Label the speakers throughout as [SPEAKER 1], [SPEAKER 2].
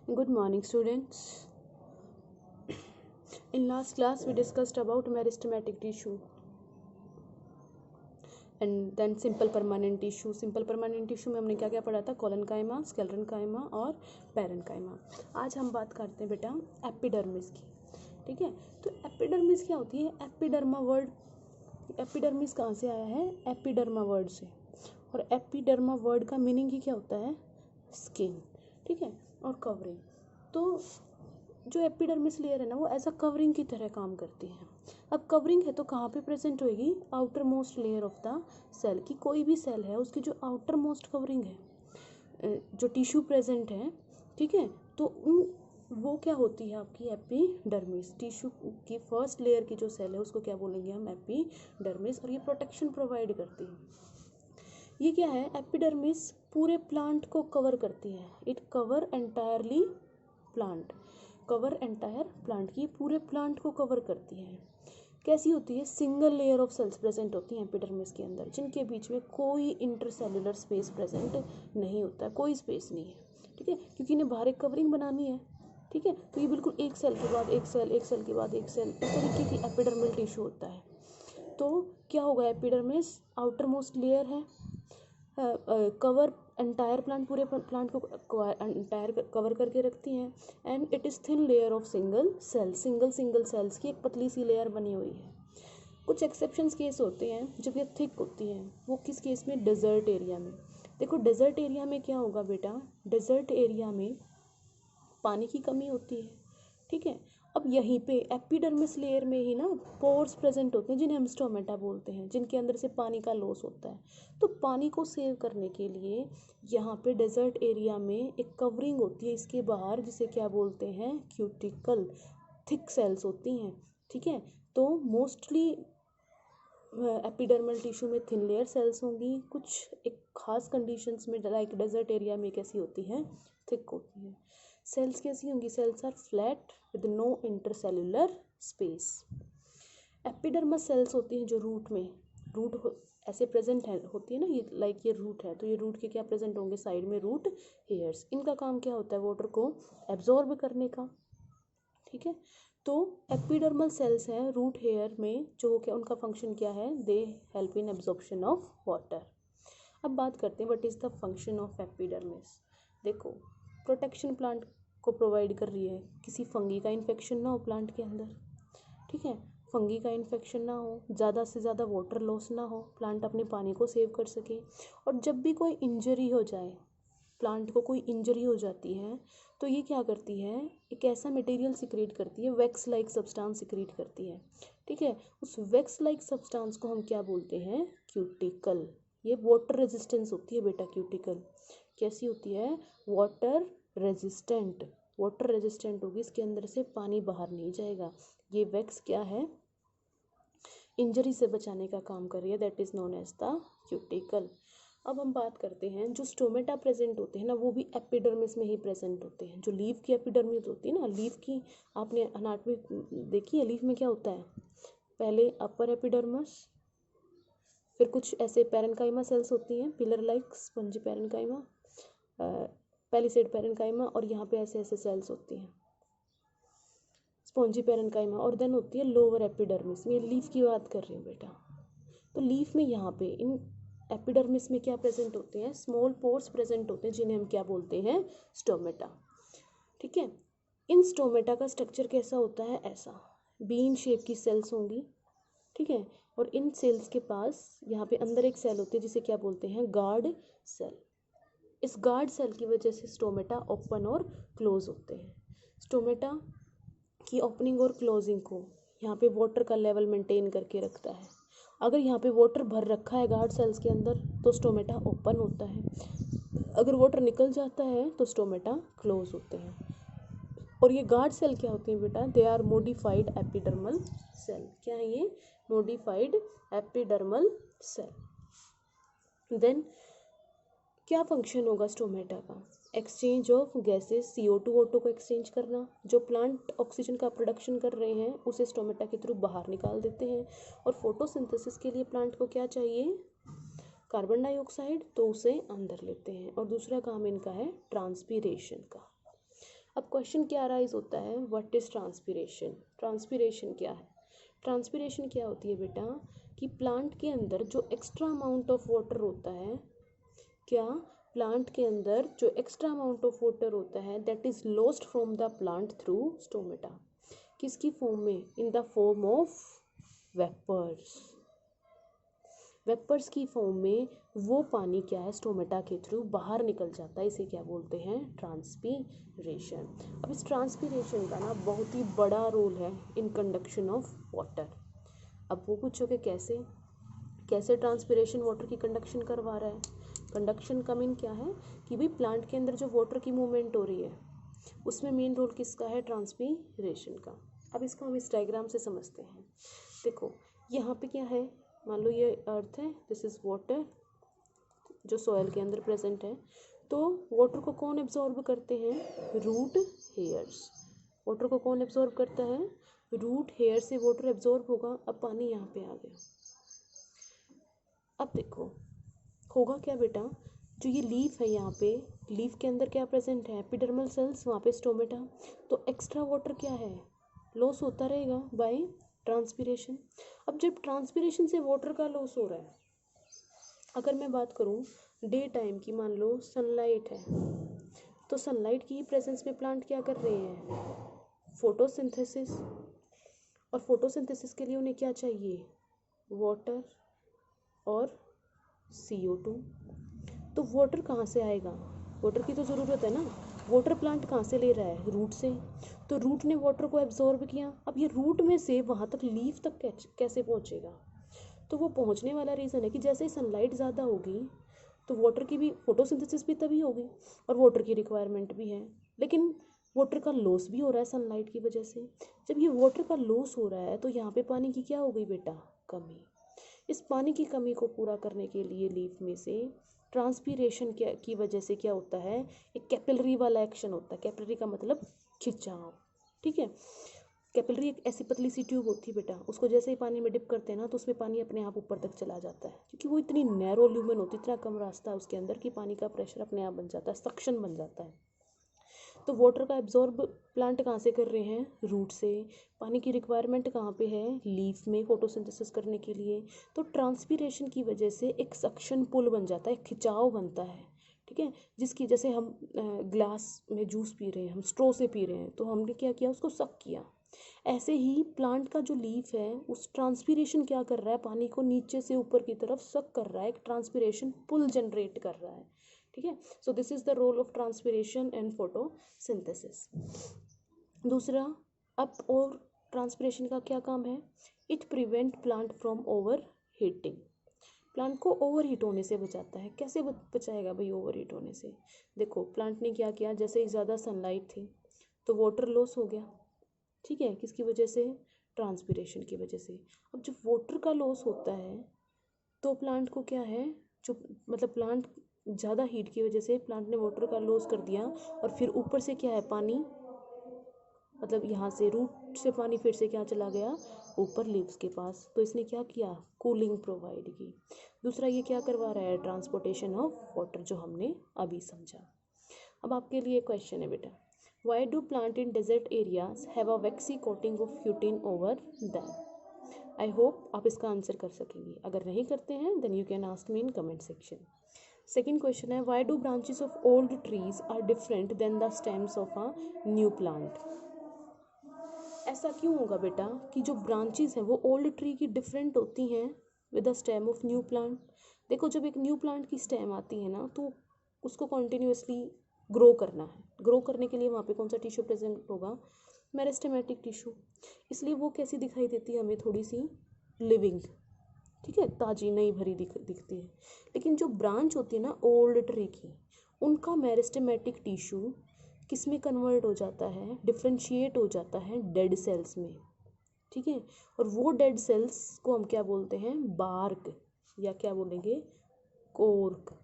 [SPEAKER 1] Good morning, students. In last class, we discussed about meristematic tissue and then simple permanent tissue. Simple permanent tissue में हमने क्या क्या पढ़ा था? Collenchyma, sclerenchyma और पैरेनकाइमा. आज हम बात करते हैं बेटा एपिडर्मिस की. ठीक है, तो एपिडर्मिस क्या होती है? एपिडर्मा वर्ड, एपिडर्मिस कहाँ से आया है? एपिडर्मा वर्ड से. और एपिडर्मा वर्ड का मीनिंग ही क्या होता है? स्किन. ठीक है, और कवरिंग. तो जो एपिडर्मिस लेयर है ना, वो एज अ कवरिंग की तरह काम करती है. अब कवरिंग है तो कहाँ पे प्रेजेंट होएगी? Outer most layer of the cell की. कोई भी सेल है उसकी जो आउटर मोस्ट कवरिंग है, जो टिश्यू प्रेजेंट है, ठीक है, तो वो क्या होती है? आपकी एपिडर्मिस. टिश्यू की फर्स्ट लेयर की जो सेल है उसको क्या बोलेंगे हम? एपिडर्मिस. और ये प्रोटेक्शन प्रोवाइड करती है. ये क्या है? एपिडर्मिस पूरे प्लांट को कवर करती है. It cover entirely plant. Cover entire plant की पूरे प्लांट को कवर करती है. कैसी होती है? Single layer of cells present होती हैं एपिडर्मिस के अंदर, जिनके बीच में कोई इंटरसेलुलर स्पेस प्रेजेंट नहीं होता है. कोई स्पेस नहीं है. ठीक है, क्योंकि इन्हें बाहर एक कवरिंग बनानी है. ठीक है, तो ये बिल्कुल एक सेल के बाद एक सेल, एक सेल के बाद एक सेल, इस तरीके की एपिडर्मल टिश्यू होता है. तो क्या होगा? एपिडर्मिस आउटर मोस्ट लेयर है, कवर एंटायर प्लांट, पूरे प्लांट को एंटायर कवर करके रखती हैं. And it is thin layer of single cell. Single cells की एक पतली सी लेयर बनी हुई है. कुछ एक्सेप्शंस केस होते हैं जब ये थिक होती हैं. वो किस केस में? डेजर्ट एरिया में. देखो डेजर्ट एरिया में क्या होगा बेटा? डेजर्ट एरिया में पानी की कमी होती है. ठीक है, अब यहीं पे एपिडर्मिस लेयर में ही ना पोर्स प्रेजेंट होते हैं, जिन्हें हम स्टोमेटा बोलते हैं, जिनके अंदर से पानी का लॉस होता है. तो पानी को सेव करने के लिए यहाँ पे डेजर्ट एरिया में एक कवरिंग होती है इसके बाहर, जिसे क्या बोलते हैं? क्यूटिकल. थिक सेल्स होती हैं. ठीक है, तो मोस्टली एपिडर्मल टिश्यू में थिन लेयर सेल्स होंगी. कुछ एक खास कंडीशंस में लाइक डेजर्ट एरिया में कैसी होती हैं? थिक होती है. सेल्स कैसी होंगी? Cells are flat with no intercellular space. Epidermis cells होती हैं जो रूट में, ऐसे प्रेजेंट है होती है ना, ये लाइक ये रूट है, तो ये रूट के क्या प्रेजेंट होंगे? साइड में रूट हेयर्स. इनका काम क्या होता है? वाटर को एब्जॉर्ब करने का. ठीक है, तो एपिडर्मल सेल्स हैं रूट हेयर में, जो क्या उनका फंक्शन क्या है? They help in absorption of water. अब बात करते हैं what is the function of epidermis. देखो, प्रोटेक्शन प्लांट को प्रोवाइड कर रही है. किसी फंगी का इन्फेक्शन ना हो प्लांट के अंदर. ठीक है, फंगी का इन्फेक्शन ना हो, ज़्यादा से ज़्यादा वाटर लॉस ना हो, प्लांट अपने पानी को सेव कर सके. और जब भी कोई इंजरी हो जाए, प्लांट को कोई इंजरी हो जाती है, तो ये क्या करती है? एक ऐसा मटेरियल सिक्रीट करती है, वैक्स लाइक सब्सटेंस सिक्रीट करती है. ठीक है, उस वैक्स लाइक सब्सटेंस को हम क्या बोलते हैं? क्यूटिकल. ये वाटर रेजिस्टेंस होती है बेटा क्यूटिकल. कैसी होती है? Water resistant. वाटर रेजिस्टेंट होगी, इसके अंदर से पानी बाहर नहीं जाएगा. ये वैक्स क्या है? इंजरी से बचाने का काम कर रही है. That is known as the cuticle. अब हम बात करते हैं जो स्टोमेटा प्रेजेंट होते हैं ना, वो भी एपिडर्मिस में ही प्रेजेंट होते हैं. जो लीफ की एपिडर्मिस होती है ना, लीफ की आपने अनाटमी देखी है? लीफ में क्या होता है? पहले अपर एपिडर्मिस, फिर कुछ ऐसे पैरेनकाइमा सेल्स होती हैं, pillar like spongy parenchyma, palisade parenchyma, और यहाँ पे ऐसे ऐसे सेल्स होती हैं स्पॉन्जी पैरेनकाइमा. और देन होती है लोअर एपिडर्मिस. मैं लीफ की बात कर रही हूँ बेटा. तो लीफ में यहाँ पे इन एपिडर्मिस में क्या प्रेजेंट होते हैं? स्मॉल पोर्स प्रेजेंट होते हैं, जिन्हें हम क्या बोलते हैं? स्टोमेटा. ठीक है, इन स्टोमेटा का स्ट्रक्चर कैसा होता है? ऐसा बीन शेप की सेल्स होंगी. ठीक है, और इन सेल्स के पास यहाँ पे अंदर एक सेल होती है जिसे क्या बोलते हैं? Guard cell. इस गार्ड सेल की वजह से स्टोमेटा ओपन और क्लोज होते हैं. स्टोमेटा की ओपनिंग और क्लोजिंग को यहाँ पे वाटर का लेवल मेंटेन करके रखता है. अगर यहाँ पे वाटर भर रखा है गार्ड सेल्स के अंदर तो स्टोमेटा ओपन होता है. अगर वाटर निकल जाता है तो स्टोमेटा क्लोज होते हैं. और ये गार्ड सेल क्या होती हैं बेटा? They are modified epidermal cell. क्या है ये? Modified epidermal cell. देन क्या फंक्शन होगा स्टोमेटा का? Exchange of gases, CO2 O2 को एक्सचेंज करना. जो प्लांट ऑक्सीजन का प्रोडक्शन कर रहे हैं उसे स्टोमेटा के थ्रू बाहर निकाल देते हैं. और फोटोसिंथेसिस के लिए प्लांट को क्या चाहिए? कार्बन डाइऑक्साइड, तो उसे अंदर लेते हैं. और दूसरा काम इनका है ट्रांसपीरेशन का. अब क्वेश्चन क्या अराइज होता है, व्हाट इज ट्रांसपिरेशन। ट्रांसपिरेशन क्या है? ट्रांसपिरेशन क्या होती है बेटा कि प्लांट के अंदर जो एक्स्ट्रा अमाउंट ऑफ वाटर होता है, क्या प्लांट के अंदर जो एक्स्ट्रा अमाउंट ऑफ वाटर होता है that is lost from the plant through stomata. किसकी फॉर्म में? In the form of vapours. Vapours की फॉर्म में वो पानी क्या है, स्टोमेटा के थ्रू बाहर निकल जाता है। इसे क्या बोलते हैं? ट्रांसपीरेशन। अब इस ट्रांसपीरेशन का ना बहुत ही बड़ा रोल है इन कंडक्शन ऑफ वाटर। अब वो पूछोगे कैसे कैसे ट्रांसपीरेशन वाटर की कंडक्शन करवा रहा है। कंडक्शन का मीन क्या है कि भाई प्लांट के अंदर जो वाटर की मूवमेंट हो रही है उसमें मेन रोल किसका है? ट्रांसपीरेशन का। अब इसको हम इस डायग्राम से समझते हैं। देखो यहाँ पे क्या है, मान लो ये अर्थ है, दिस इज वाटर जो सॉइल के अंदर प्रेजेंट है। तो वाटर को कौन एब्जॉर्ब करते हैं? Root hairs. वाटर को कौन एब्जॉर्ब करता है? रूट हेयर से वाटर एब्जॉर्ब होगा। अब पानी यहाँ पे आ गया। अब देखो होगा क्या बेटा, जो ये लीफ है यहाँ पे, लीफ के अंदर क्या प्रेजेंट है? एपिडर्मल सेल्स, वहाँ पे स्टोमेटा। तो एक्स्ट्रा वाटर क्या है? लॉस होता रहेगा बाय ट्रांसपीरेशन। अब जब ट्रांसपीरेशन से वाटर का लॉस हो रहा है, अगर मैं बात करूँ डे टाइम की, मान लो सनलाइट है, तो सनलाइट की प्रेजेंस में प्लांट क्या कर रहे हैं? फोटोसिंथेसिस। और फोटोसिंथेसिस के लिए उन्हें क्या चाहिए? वाटर और CO2। तो वाटर कहाँ से आएगा? वाटर की तो ज़रूरत है ना। वाटर प्लांट कहाँ से ले रहा है? रूट से। तो रूट ने वाटर को एब्जॉर्ब किया। अब ये रूट में से वहाँ तक लीफ तक कैसे पहुँचेगा? तो वो पहुँचने वाला रीज़न है कि जैसे ही सनलाइट ज़्यादा होगी तो वाटर की भी फोटोसिंथेसिस भी तभी होगी और वाटर की रिक्वायरमेंट भी है। लेकिन वाटर का लॉस भी हो रहा है सनलाइट की वजह से। जब ये वाटर का लॉस हो रहा है तो यहाँ पे पानी की क्या हो गई बेटा? कमी। इस पानी की कमी को पूरा करने के लिए लीफ में से ट्रांसपीरेशन की वजह से क्या होता है? एक कैपिलरी वाला एक्शन होता है। कैपिलरी का मतलब खिंचाव, ठीक है। कैपिलरी एक ऐसी पतली सी ट्यूब होती है बेटा, उसको जैसे ही पानी में डिप करते हैं ना तो उसमें पानी अपने आप ऊपर तक चला जाता है, क्योंकि वो इतनी नैरो ल्यूमेन होती है, इतना कम रास्ता है उसके अंदर कि पानी का प्रेशर अपने आप बन जाता है, सक्शन बन जाता है। तो वाटर का एब्जॉर्ब प्लांट कहाँ से कर रहे हैं? रूट से। पानी की रिक्वायरमेंट कहाँ पे है? लीफ में फोटोसिंथेसिस करने के लिए। तो ट्रांसपीरेशन की वजह से एक सक्शन पुल बन जाता है, एक खिंचाव बनता है, ठीक है। जिसकी जैसे हम ग्लास में जूस पी रहे हैं, हम स्ट्रॉ से पी रहे हैं, तो हमने क्या किया? उसको सक किया। ऐसे ही प्लांट का जो लीफ है उस ट्रांसपीरेशन क्या कर रहा है? पानी को नीचे से ऊपर की तरफ सक कर रहा है, एक ट्रांसपीरेशन पुल जनरेट कर रहा है, ठीक है। So this is the role of transpiration and photosynthesis. दूसरा, अब और ट्रांसपीरेशन का क्या काम है? It prevent plant from over heating. Plant को ओवर हीट होने से बचाता है। कैसे बचाएगा भाई ओवर हीट होने से? देखो प्लांट ने क्या किया, जैसे ही ज़्यादा सनलाइट थी तो वाटर लॉस हो गया, ठीक है। किसकी वजह से? ट्रांसपीरेशन की वजह से। अब जब वाटर का लॉस होता है तो प्लांट को क्या है, जो मतलब प्लांट ज़्यादा हीट की वजह से प्लांट ने वाटर का लॉस कर दिया, और फिर ऊपर से क्या है? पानी, मतलब यहाँ से रूट से पानी फिर से क्या चला गया? ऊपर लीव्स के पास। तो इसने क्या किया? कूलिंग प्रोवाइड की। दूसरा ये क्या करवा रहा है? ट्रांसपोर्टेशन ऑफ वाटर, जो हमने अभी समझा। अब आपके लिए क्वेश्चन है बेटा, why do plant in desert areas have a waxy coating of cutin over them? I hope आप इसका आंसर कर सकेंगे। अगर नहीं करते हैं then you can ask me in comment section. Second question है, why do branches of old trees are different than the stems of a new plant? ऐसा क्यों होगा बेटा कि जो ब्रांचेस हैं वो ओल्ड ट्री की डिफरेंट होती हैं with the stem of new plant? देखो जब एक न्यू प्लांट की स्टेम आती है ना तो उसको कॉन्टिन्यूसली ग्रो करना है। ग्रो करने के लिए वहाँ पे कौन सा टिश्यू प्रेजेंट होगा? Meristematic tissue. इसलिए वो कैसी दिखाई देती है हमें? थोड़ी सी लिविंग, ठीक है, ताजी नई भरी दिखती है। लेकिन जो ब्रांच होती है ना ओल्ड ट्री की, उनका मेरिस्टेमेटिक टिश्यू किस में कन्वर्ट हो जाता है? डिफ्रेंशिएट हो जाता है डेड सेल्स में, ठीक है। और वो डेड सेल्स को हम क्या बोलते हैं? बार्क, या क्या बोलेंगे? कोर्क,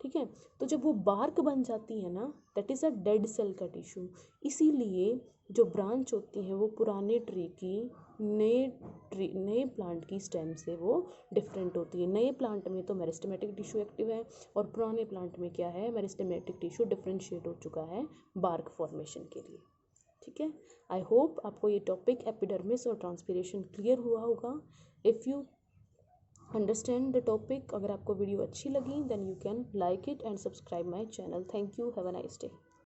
[SPEAKER 1] ठीक है। तो जब वो बार्क बन जाती है ना, that is a dead cell का टिश्यू। इसीलिए जो ब्रांच होती है वो पुराने ट्री की नए प्लांट की स्टेम से वो डिफरेंट होती है। नए प्लांट में तो मेरिस्टेमेटिक टिश्यू एक्टिव है और पुराने प्लांट में क्या है, मेरिस्टेमेटिक टिश्यू डिफरेंशिएट हो चुका है बार्क फॉर्मेशन के लिए। ठीक है, आई होप आपको ये टॉपिक एपिडर्मिस और ट्रांसपीरेशन क्लियर हुआ होगा। If you understand the topic, अगर आपको वीडियो अच्छी लगी then you can like it and subscribe my channel. Thank you, have a nice day.